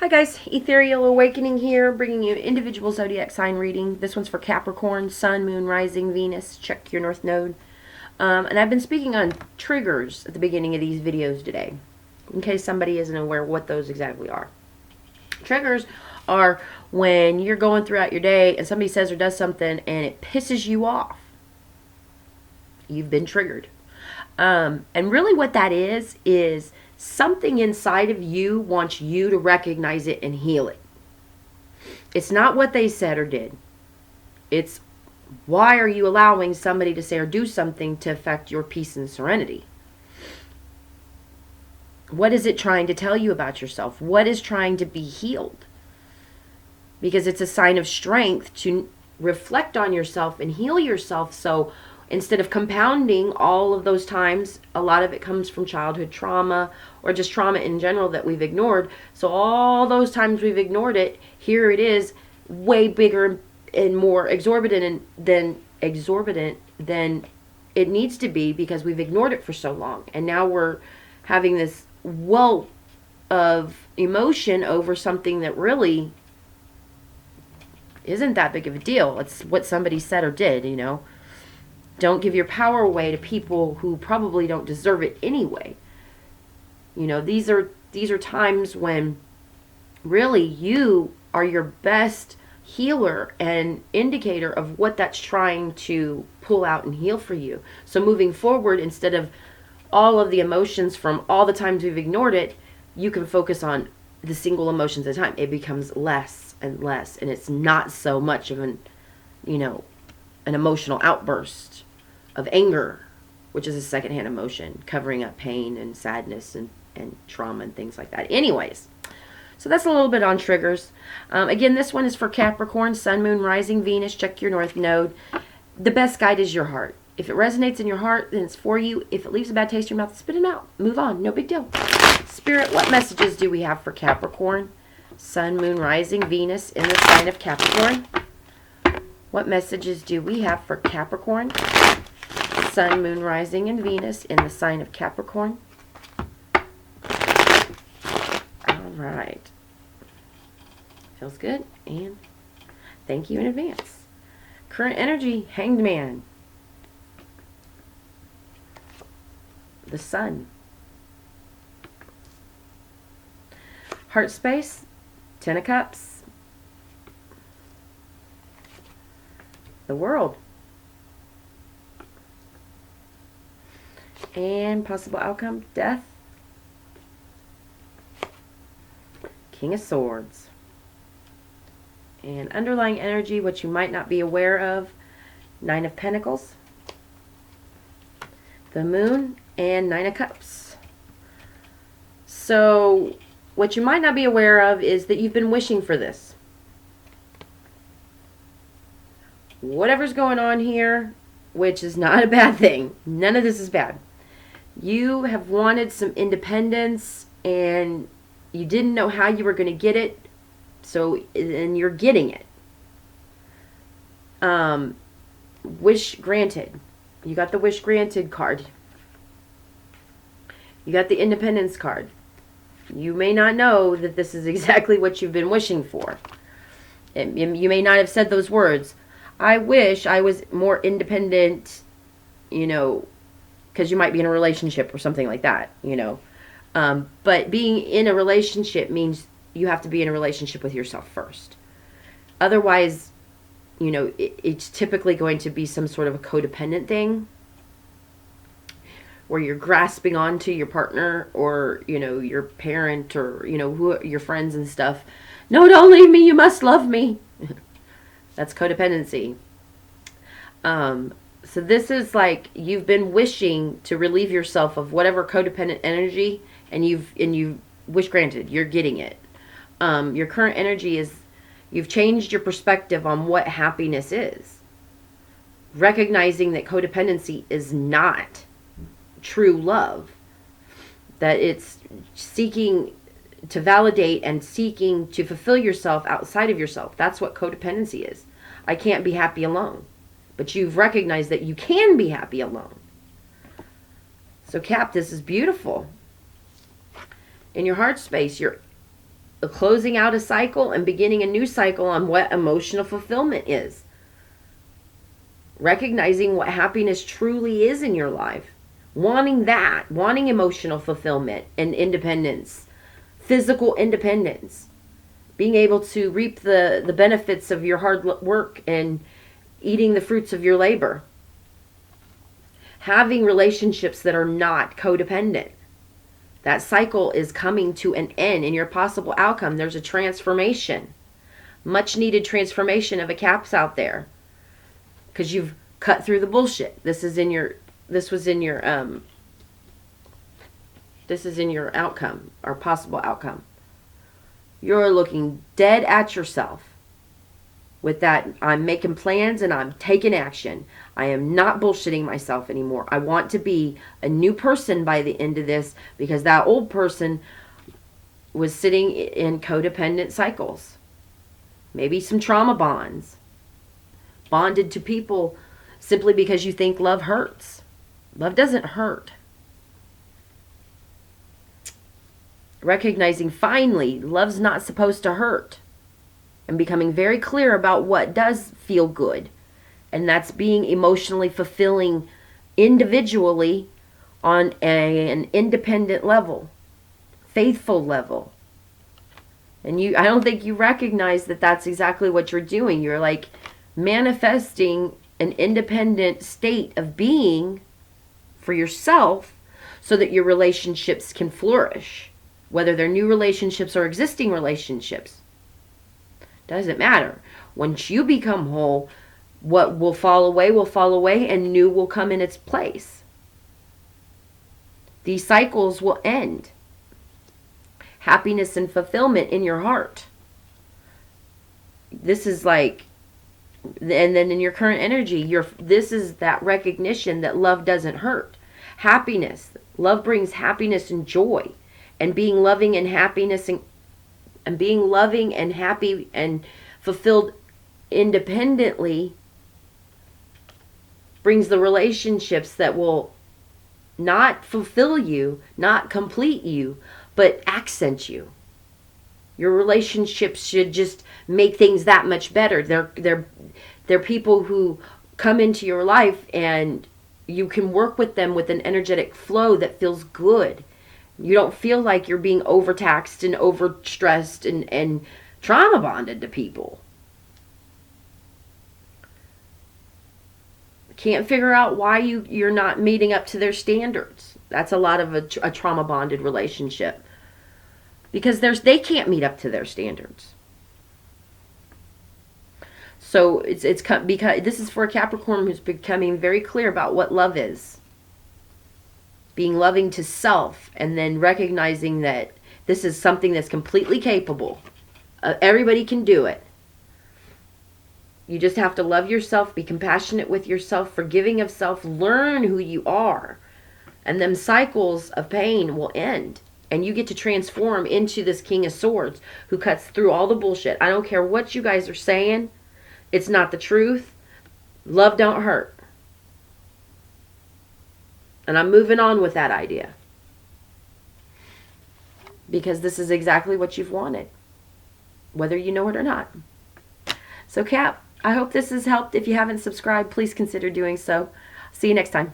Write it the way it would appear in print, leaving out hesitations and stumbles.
Hi guys, Ethereal Awakening here, bringing you individual zodiac sign reading. This one's for Capricorn, Sun, Moon, Rising, Venus. Check your North Node. And I've been speaking on triggers at the beginning of these videos today, in case somebody isn't aware what those exactly are. Triggers are when you're going throughout your day and somebody says or does something and it pisses you off. You've been triggered. And really what that is something inside of you wants you to recognize it and heal it. It's not what they said or did. It's why are you allowing somebody to say or do something to affect your peace and serenity? What is it trying to tell you about yourself? What is trying to be healed? Because it's a sign of strength to reflect on yourself and heal yourself. So instead of compounding all of those times, a lot of it comes from childhood trauma or just trauma in general that we've ignored. So all those times we've ignored it, here it is, way bigger and more exorbitant than it needs to be because we've ignored it for so long. And now we're having this wealth of emotion over something that really isn't that big of a deal. It's what somebody said or did, you know. Don't give your power away to people who probably don't deserve it anyway. You know, these are times when really you are your best healer and indicator of what that's trying to pull out and heal for you. So moving forward, instead of all of the emotions from all the times we've ignored it, you can focus on the single emotions at a time. It becomes less and less, and it's not so much of an emotional outburst of anger, which is a secondhand emotion, covering up pain and sadness and trauma and things like that. Anyways, so that's a little bit on triggers. Again, this one is for Capricorn, Sun, Moon, Rising, Venus. Check your North Node. The best guide is your heart. If it resonates in your heart, then it's for you. If it leaves a bad taste in your mouth, spit it out. Move on. No big deal. Spirit, what messages do we have for Capricorn? Sun, Moon, Rising, Venus in the sign of Capricorn. What messages do we have for Capricorn? Sun, Moon, Rising, and Venus in the sign of Capricorn. All right. Feels good. And thank you in advance. Current energy, Hanged Man. The Sun. Heart space, Ten of Cups. The World. And possible outcome, Death. King of Swords. And underlying energy, what you might not be aware of, Nine of Pentacles. The Moon and Nine of Cups. So what you might not be aware of is that you've been wishing for this. Whatever's going on here, which is not a bad thing. None of this is bad. You have wanted some independence and you didn't know how you were going to get it. And you're getting it. Wish granted. You got the wish granted card. You got the independence card. You may not know that this is exactly what you've been wishing for. You may not have said those words. I wish I was more independent, because you might be in a relationship or something like that, But being in a relationship means you have to be in a relationship with yourself first. Otherwise, it's typically going to be some sort of a codependent thing where you're grasping onto your partner or, your parent or, your friends and stuff. No, don't leave me. You must love me. That's codependency. So this is like you've been wishing to relieve yourself of whatever codependent energy, and you wish granted. You're getting it. Your current energy is you've changed your perspective on what happiness is, recognizing that codependency is not true love. That it's seeking to validate and seeking to fulfill yourself outside of yourself. That's what codependency is. I can't be happy alone. But you've recognized that you can be happy alone. So Cap, this is beautiful. In your heart space, you're closing out a cycle and beginning a new cycle on what emotional fulfillment is. Recognizing what happiness truly is in your life. Wanting that, wanting emotional fulfillment and independence, physical independence. Being able to reap the benefits of your hard work and eating the fruits of your labor. Having relationships that are not codependent. That cycle is coming to an end. In your possible outcome, there's a transformation. Much needed transformation of a Caps out there. Because you've cut through the bullshit. This is in your outcome, or possible outcome. You're looking dead at yourself. With that, I'm making plans and I'm taking action. I am not bullshitting myself anymore. I want to be a new person by the end of this, because that old person was sitting in codependent cycles. Maybe some trauma bonds. Bonded to people simply because you think love hurts. Love doesn't hurt. Recognizing finally, love's not supposed to hurt. And becoming very clear about what does feel good. And that's being emotionally fulfilling individually on an independent level. Faithful level. And I don't think you recognize that that's exactly what you're doing. You're like manifesting an independent state of being for yourself so that your relationships can flourish. Whether they're new relationships or existing relationships. Doesn't matter. Once you become whole, what will fall away and new will come in its place. These cycles will end. Happiness and fulfillment in your heart. This is like, and then in your current energy, this is that recognition that love doesn't hurt. Happiness. Love brings happiness and joy. And being loving and happiness and being loving and happy and fulfilled independently brings the relationships that will not fulfill you, not complete you, but accent you. Your relationships should just make things that much better. They're people who come into your life and you can work with them with an energetic flow that feels good. You don't feel like you're being overtaxed and overstressed and trauma bonded to people. Can't figure out why you're not meeting up to their standards. That's a lot of a trauma bonded relationship. Because they can't meet up to their standards. So it's because this is for a Capricorn who's becoming very clear about what love is. Being loving to self, and then recognizing that this is something that's completely capable. Everybody can do it. You just have to love yourself, be compassionate with yourself, forgiving of self, learn who you are. And them cycles of pain will end. And you get to transform into this King of Swords who cuts through all the bullshit. I don't care what you guys are saying. It's not the truth. Love don't hurt. And I'm moving on with that idea. Because this is exactly what you've wanted. Whether you know it or not. So Cap, I hope this has helped. If you haven't subscribed, please consider doing so. See you next time.